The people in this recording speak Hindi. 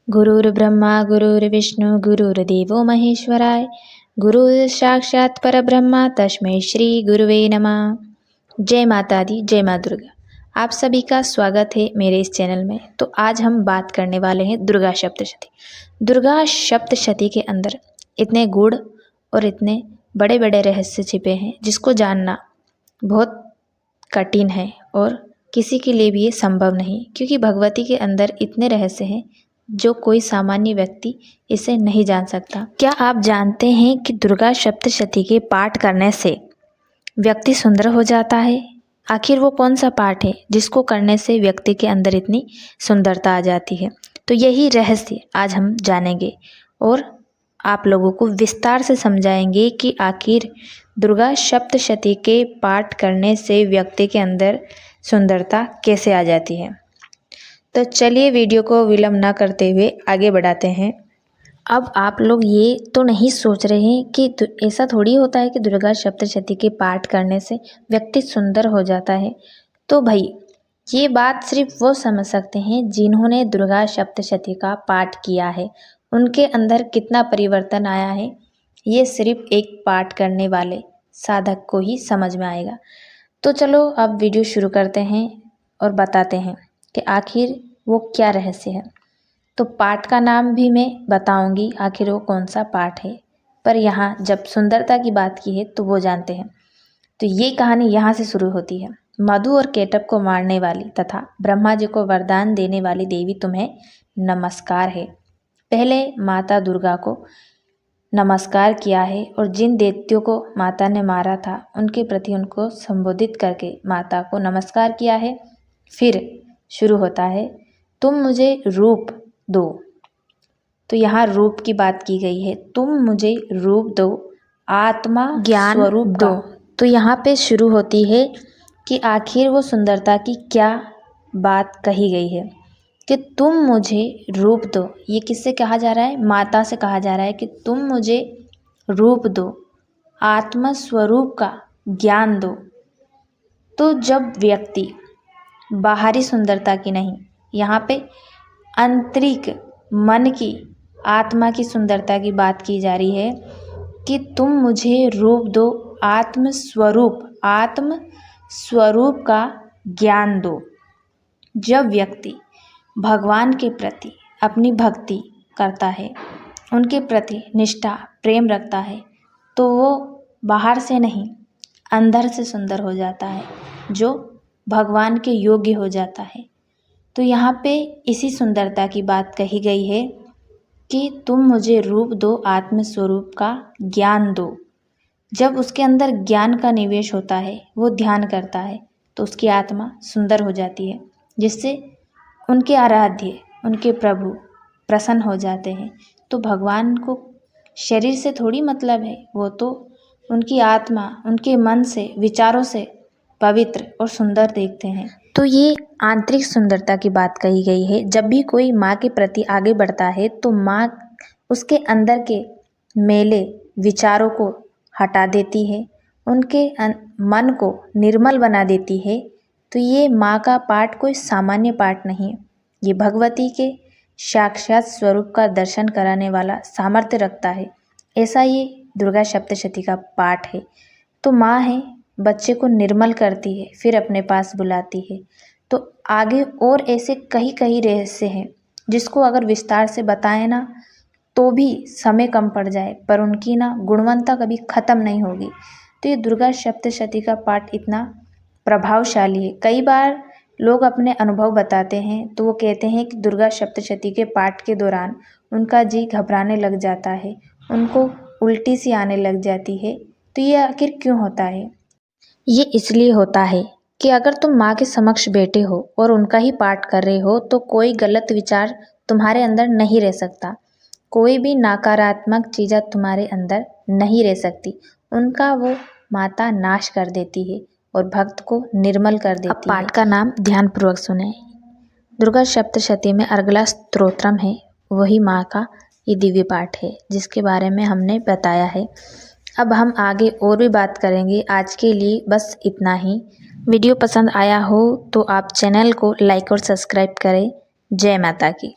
गुरुर्ब्रह्मा गुरुर्विष्णु गुरुर्देवो महेश्वराय गुरु साक्षात परब्रह्मा तस्मै श्री गुरुवे नमः। जय माता दी, जय माँ दुर्गा। आप सभी का स्वागत है मेरे इस चैनल में। तो आज हम बात करने वाले हैं दुर्गा सप्तशती। दुर्गा सप्तशती के अंदर इतने गूढ़ और इतने बड़े बड़े रहस्य छिपे हैं जिसको जानना बहुत कठिन है और किसी के लिए भी ये संभव नहीं, क्योंकि भगवती के अंदर इतने रहस्य हैं जो कोई सामान्य व्यक्ति इसे नहीं जान सकता। क्या आप जानते हैं कि दुर्गा सप्तशती के पाठ करने से व्यक्ति सुंदर हो जाता है? आखिर वो कौन सा पाठ है जिसको करने से व्यक्ति के अंदर इतनी सुंदरता आ जाती है? तो यही रहस्य आज हम जानेंगे और आप लोगों को विस्तार से समझाएंगे कि आखिर दुर्गा सप्तशती के पाठ करने से व्यक्ति के अंदर सुंदरता कैसे आ जाती है। तो चलिए वीडियो को विलंब ना करते हुए आगे बढ़ाते हैं। अब आप लोग ये तो नहीं सोच रहे हैं कि ऐसा थोड़ी होता है कि दुर्गा सप्तशती के पाठ करने से व्यक्ति सुंदर हो जाता है। तो भाई ये बात सिर्फ वो समझ सकते हैं जिन्होंने दुर्गा सप्तशती का पाठ किया है। उनके अंदर कितना परिवर्तन आया है ये सिर्फ एक पाठ करने वाले साधक को ही समझ में आएगा। तो चलो अब वीडियो शुरू करते हैं और बताते हैं कि आखिर वो क्या रहस्य है। तो पाठ का नाम भी मैं बताऊंगी आखिर वो कौन सा पाठ है, पर यहाँ जब सुंदरता की बात की है तो वो जानते हैं। तो ये कहानी यहाँ से शुरू होती है। मधु और केटप को मारने वाली तथा ब्रह्मा जी को वरदान देने वाली देवी तुम्हें नमस्कार है। पहले माता दुर्गा को नमस्कार किया है और जिन दैत्यों को माता ने मारा था उनके प्रति उनको संबोधित करके माता को नमस्कार किया है। फिर शुरू होता है तुम मुझे रूप दो। तो यहाँ रूप की बात की गई है, तुम मुझे रूप दो, आत्मा ज्ञान स्वरूप दो। तो यहाँ पे शुरू होती है कि आखिर वो सुंदरता की क्या बात कही गई है कि तुम मुझे रूप दो। ये किससे कहा जा रहा है? माता से कहा जा रहा है कि तुम मुझे रूप दो, आत्मा स्वरूप का ज्ञान दो। तो जब व्यक्ति बाहरी सुंदरता की नहीं, यहाँ पे आंतरिक मन की, आत्मा की सुंदरता की बात की जा रही है कि तुम मुझे रूप दो, आत्म स्वरूप का ज्ञान दो। जब व्यक्ति भगवान के प्रति अपनी भक्ति करता है, उनके प्रति निष्ठा प्रेम रखता है, तो वो बाहर से नहीं अंदर से सुंदर हो जाता है, जो भगवान के योग्य हो जाता है। तो यहाँ पे इसी सुंदरता की बात कही गई है कि तुम मुझे रूप दो, आत्म स्वरूप का ज्ञान दो। जब उसके अंदर ज्ञान का निवेश होता है, वो ध्यान करता है, तो उसकी आत्मा सुंदर हो जाती है, जिससे उनके आराध्य, उनके प्रभु प्रसन्न हो जाते हैं। तो भगवान को शरीर से थोड़ी मतलब है, वो तो उनकी आत्मा, उनके मन से, विचारों से पवित्र और सुंदर देखते हैं। तो ये आंतरिक सुंदरता की बात कही गई है। जब भी कोई माँ के प्रति आगे बढ़ता है तो माँ उसके अंदर के मैले विचारों को हटा देती है, उनके मन को निर्मल बना देती है। तो ये माँ का पाठ कोई सामान्य पाठ नहीं, ये भगवती के साक्षात स्वरूप का दर्शन कराने वाला सामर्थ्य रखता है। ऐसा ये दुर्गा सप्तशती का पाठ है। तो माँ है, बच्चे को निर्मल करती है, फिर अपने पास बुलाती है। तो आगे और ऐसे कई रहस्य हैं जिसको अगर विस्तार से बताएं ना तो भी समय कम पड़ जाए, पर उनकी ना गुणवत्ता कभी ख़त्म नहीं होगी। तो ये दुर्गा सप्तशती का पाठ इतना प्रभावशाली है। कई बार लोग अपने अनुभव बताते हैं तो वो कहते हैं कि दुर्गा सप्तशती के पाठ के दौरान उनका जी घबराने लग जाता है, उनको उल्टी सी आने लग जाती है। तो ये आखिर क्यों होता है? ये इसलिए होता है कि अगर तुम माँ के समक्ष बैठे हो और उनका ही पाठ कर रहे हो तो कोई गलत विचार तुम्हारे अंदर नहीं रह सकता, कोई भी नकारात्मक चीज़ तुम्हारे अंदर नहीं रह सकती। उनका वो माता नाश कर देती है और भक्त को निर्मल कर देती है। पाठ का नाम ध्यानपूर्वक सुने। दुर्गा सप्तशती में अर्गला स्तोत्रम है, वही माँ का ये दिव्य पाठ है जिसके बारे में हमने बताया है। अब हम आगे और भी बात करेंगे। आज के लिए बस इतना ही। वीडियो पसंद आया हो तो आप चैनल को लाइक और सब्सक्राइब करें। जय माता की।